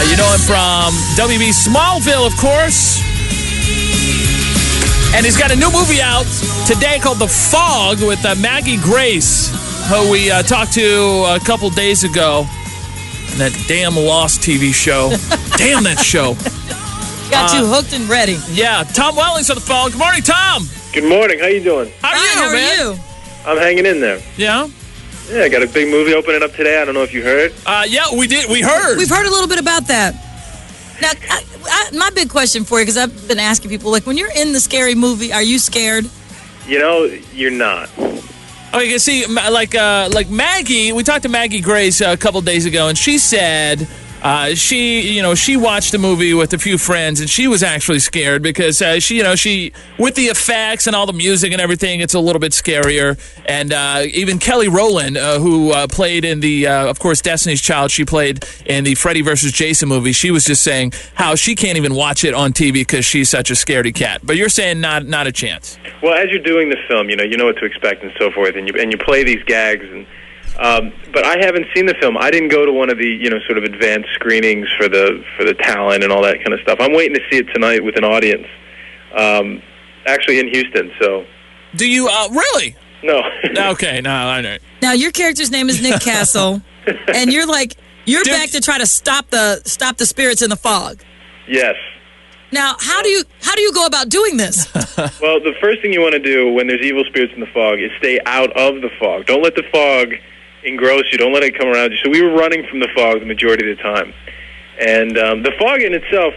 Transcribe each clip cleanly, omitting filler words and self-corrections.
You know him from WB Smallville, of course. And he's got a new movie out today called The Fog with Maggie Grace, who we talked to a couple days ago. And that damn Lost TV show. Damn that show. Got you hooked and ready. Yeah, Tom Welling's on the phone. Good morning, Tom. Good morning. How you doing? How are you? I'm hanging in there. Yeah? Yeah, I got a big movie opening up today. I don't know if you heard. Yeah, we did. We heard. We've heard a little bit about that. Now, my big question for you, because I've been asking people, like, when you're in the scary movie, are you scared? You know, you're not. Oh, you can see, like Maggie, we talked to Maggie Grace a couple days ago, and she said she watched the movie with a few friends, and she was actually scared because she with the effects and all the music and everything, it's a little bit scarier. And even Kelly Rowland, who played in the, of course, Destiny's Child, she played in the Freddy vs. Jason movie. She was just saying how she can't even watch it on TV because she's such a scaredy cat. But you're saying not a chance. Well, as you're doing the film, you know what to expect and so forth, and you play these gags and. But I haven't seen the film. I didn't go to one of the sort of advanced screenings for the talent and all that kind of stuff. I'm waiting to see it tonight with an audience, actually in Houston. So, do you really? No. Okay, no, I know. Now your character's name is Nick Castle, and you're back to try to stop the spirits in the fog. Yes. Now, how do you go about doing this? Well, the first thing you want to do when there's evil spirits in the fog is stay out of the fog. Don't let the fog engross you. Don't let it come around you. So we were running from the fog the majority of the time. And the fog in itself,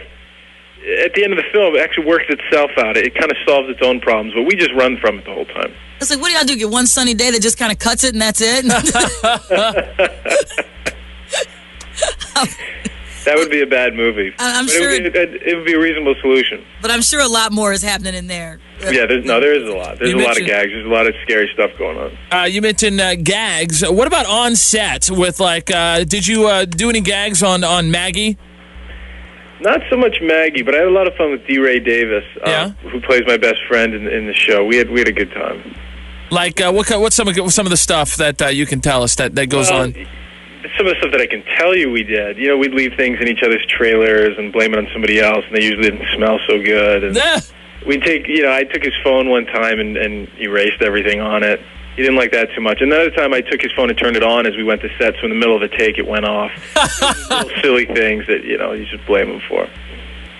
at the end of the film, it actually works itself out. It kind of solves its own problems, but we just run from it the whole time. It's like, what do y'all do? Get one sunny day that just kind of cuts it and that's it? That would be a bad movie. I'm sure it would be a reasonable solution. But I'm sure a lot more is happening in there. Yeah, there is a lot. There's a lot of gags. There's a lot of scary stuff going on. You mentioned gags. What about on set with did you do any gags on Maggie? Not so much Maggie, but I had a lot of fun with D. Ray Davis, who plays my best friend in the show. We had a good time. Like what's some of the stuff that you can tell us that goes on? Some of the stuff that I can tell you we did. We'd leave things in each other's trailers and blame it on somebody else, and they usually didn't smell so good. And we'd take, I took his phone one time and erased everything on it. He didn't like that too much. Another time I took his phone and turned it on as we went to set, so in the middle of a take it went off. Little silly things that, you should blame him for.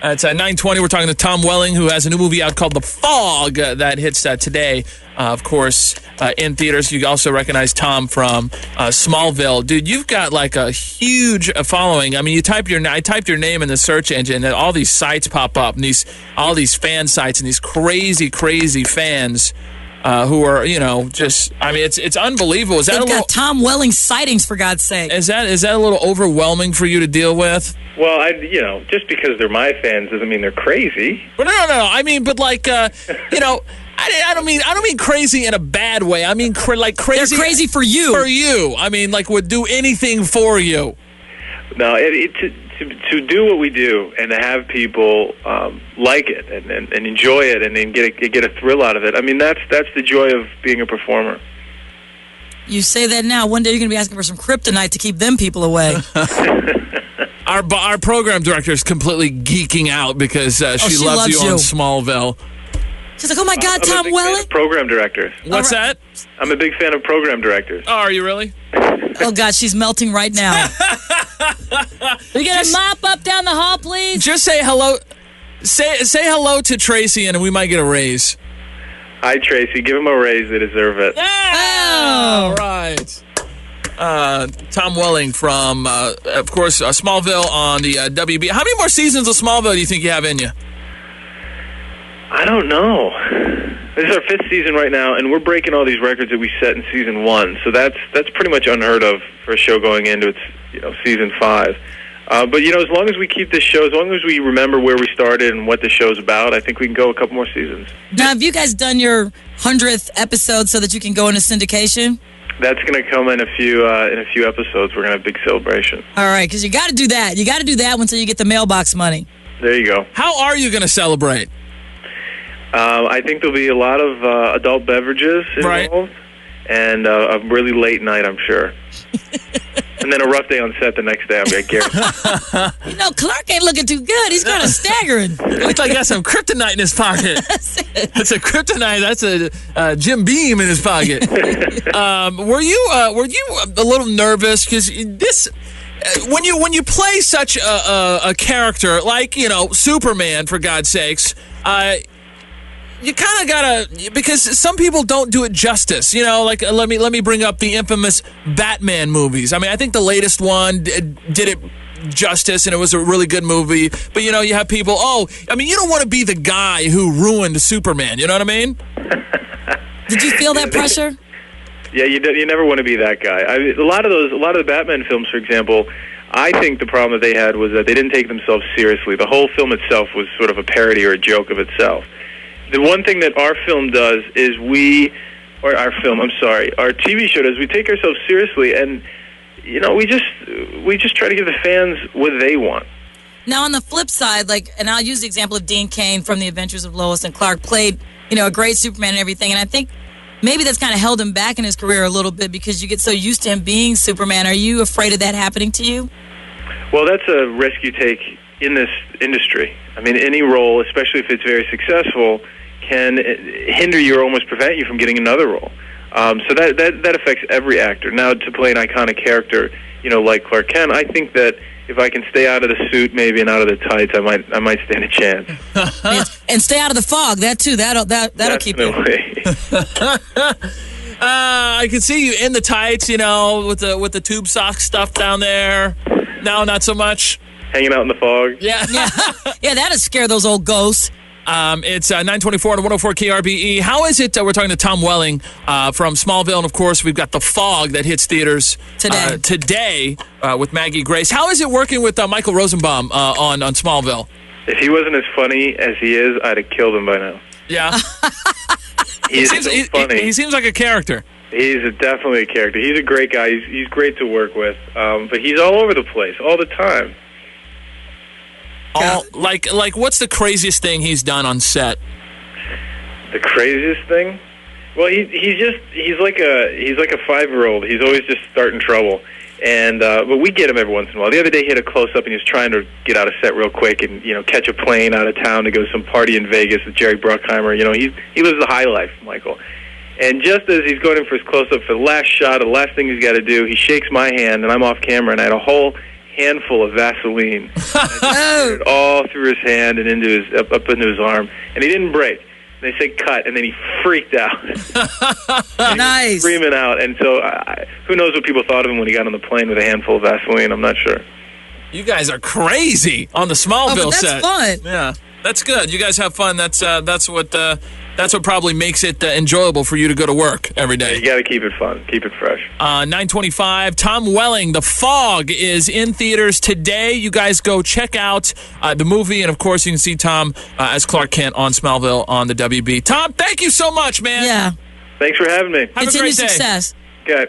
It's at 9:20. We're talking to Tom Welling, who has a new movie out called The Fog that hits today. Of course, in theaters. You also recognize Tom from Smallville. Dude, you've got like a huge following. I mean, I typed your name in the search engine, and all these sites pop up, and all these fan sites, and these crazy fans who are, just. I mean, it's unbelievable. Is that They've got Tom Welling sightings, for God's sake? Is that a little overwhelming for you to deal with? Well, just because they're my fans doesn't mean they're crazy. But no. I mean, but like, I don't mean crazy in a bad way. I mean, crazy. They're crazy for you. For you. I mean, like, would do anything for you. No, to do what we do and to have people like it and enjoy it and then get a thrill out of it. I mean, that's the joy of being a performer. You say that now. One day you're going to be asking for some kryptonite to keep them people away. Our program director is completely geeking out because she loves you on Smallville. She's like, oh, my God, I'm Tom a big Welling? Fan of program directors. What's that? I'm a big fan of program directors. Oh, are you really? Oh, God, she's melting right now. We get a mop up down the hall, please? Just say hello. Say hello to Tracy, and we might get a raise. Hi, Tracy. Give them a raise. They deserve it. Yeah! All right. Tom Welling from, of course, Smallville on the WB. How many more seasons of Smallville do you think you have in you? I don't know. This is our 5th season right now, and we're breaking all these records that we set in season 1. So that's pretty much unheard of for a show going into its season 5. But as long as we keep this show, as long as we remember where we started and what the show's about, I think we can go a couple more seasons. Now, have you guys done your 100th episode so that you can go into syndication? That's going to come in a few episodes. We're going to have a big celebration. All right, because you got to do that. You got to do that until you get the mailbox money. There you go. How are you going to celebrate? I think there'll be a lot of adult beverages involved, and a really late night, I'm sure. And then a rough day on set the next day. I guarantee. You know, Clark ain't looking too good. He's kind of staggering. Looks like he got some kryptonite in his pocket. That's a kryptonite. That's a Jim Beam in his pocket. Were you a little nervous because this? When you play such a character like Superman, for God's sakes, you kind of gotta, because some people don't do it justice. Like let me bring up the infamous Batman movies. I mean, I think the latest one did it justice, and it was a really good movie. But you have people. You don't want to be the guy who ruined Superman. You know what I mean? Did you feel that pressure? Yeah, you never want to be that guy. A lot of the Batman films, for example, I think the problem that they had was that they didn't take themselves seriously. The whole film itself was sort of a parody or a joke of itself. The one thing that our film does is our TV show does, we take ourselves seriously, and we just try to give the fans what they want. Now, on the flip side, and I'll use the example of Dean Cain from The Adventures of Lois and Clark, played a great Superman and everything, and I think maybe that's kind of held him back in his career a little bit because you get so used to him being Superman. Are you afraid of that happening to you? Well, that's a risk you take in this industry. I mean, any role, especially if it's very successful, can hinder you or almost prevent you from getting another role. So that affects every actor. Now, to play an iconic character, like Clark Kent, I think that if I can stay out of the suit, maybe, and out of the tights, I might stand a chance. And stay out of the fog. That too. That'll keep you. I can see you in the tights, with the tube sock stuff down there. No, not so much. Hanging out in the fog. Yeah. Yeah, that'll scare those old ghosts. It's 924 and 104 KRBE. How is it? We're talking to Tom Welling from Smallville, and of course we've got The Fog that hits theaters today with Maggie Grace. How is it working with Michael Rosenbaum on Smallville? If he wasn't as funny as he is, I'd have killed him by now. Yeah. He's so funny. He seems like a character. He's definitely a character. He's a great guy. He's great to work with. But he's all over the place all the time. Like what's the craziest thing he's done on set? The craziest thing? Well, he's like a 5-year-old. He's always just starting trouble. And but we get him every once in a while. The other day he had a close up and he was trying to get out of set real quick and catch a plane out of town to go to some party in Vegas with Jerry Bruckheimer. He lives the high life, Michael. And just as he's going in for his close up for the last shot, the last thing he's got to do, he shakes my hand and I'm off camera and I had a whole handful of Vaseline. And it all through his hand and up into his arm, and he didn't break. They said cut, and then he freaked out. Nice. Screaming out. And so who knows what people thought of him when he got on the plane with a handful of Vaseline. I'm not sure. You guys are crazy on the Smallville That's set. fun. Yeah, that's good. You guys have fun. That's what probably makes it enjoyable for you to go to work every day. Yeah, you got to keep it fun. Keep it fresh. 925, Tom Welling, The Fog is in theaters today. You guys go check out the movie, and of course you can see Tom as Clark Kent on Smallville on the WB. Tom, thank you so much, man. Yeah. Thanks for having me. Have a great day. Success. Okay.